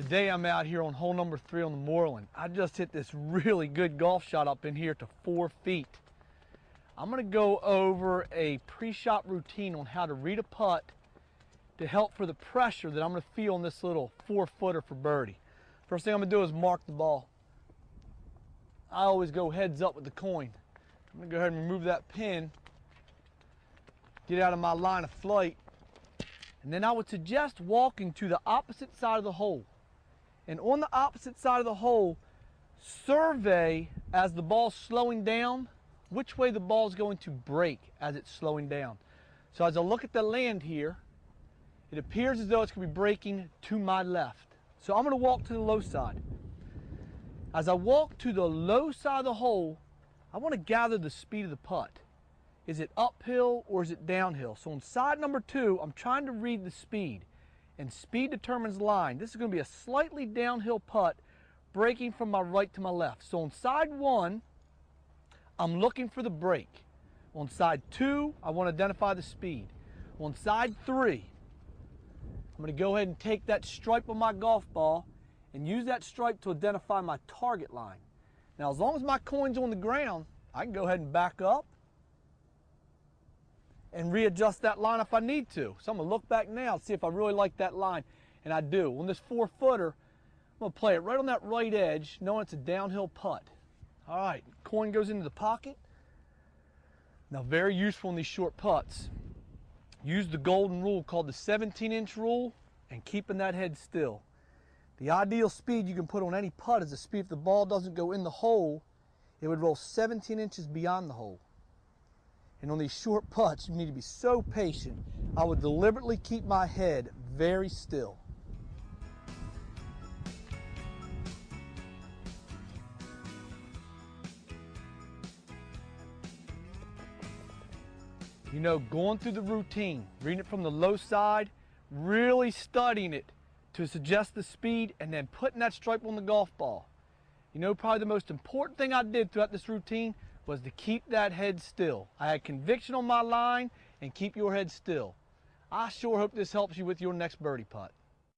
Today I'm out here on hole number 3 on the Moreland. I just hit this really good golf shot up in here to 4 feet. I'm going to go over a pre-shot routine on how to read a putt to help for the pressure that I'm going to feel on this little 4-footer for birdie. First thing I'm going to do is mark the ball. I always go heads up with the coin. I'm going to go ahead and remove that pin, get out of my line of flight, and then I would suggest walking to the opposite side of the hole. And on the opposite side of the hole, survey as the ball's slowing down, which way the ball's going to break as it's slowing down. So as I look at the land here, it appears as though it's going to be breaking to my left. So I'm going to walk to the low side. As I walk to the low side of the hole, I want to gather the speed of the putt. Is it uphill or is it downhill? So on side number 2, I'm trying to read the speed. And speed determines line. This is going to be a slightly downhill putt breaking from my right to my left. So on side 1, I'm looking for the break. On side 2, I want to identify the speed. On side 3, I'm going to go ahead and take that stripe on my golf ball and use that stripe to identify my target line. Now, as long as my coin's on the ground, I can go ahead and back up and readjust that line if I need to. So I'm going to look back now and see if I really like that line, and I do. On this 4-footer, I'm going to play it right on that right edge, knowing it's a downhill putt. All right, coin goes into the pocket. Now, very useful in these short putts. Use the golden rule called the 17-inch rule and keeping that head still. The ideal speed you can put on any putt is the speed if the ball doesn't go in the hole, it would roll 17 inches beyond the hole. And on these short putts, you need to be so patient. I would deliberately keep my head very still. You know, going through the routine, reading it from the low side, really studying it to suggest the speed, and then putting that stripe on the golf ball. You know, probably the most important thing I did throughout this routine was to keep that head still. I had conviction on my line and keep your head still. I sure hope this helps you with your next birdie putt.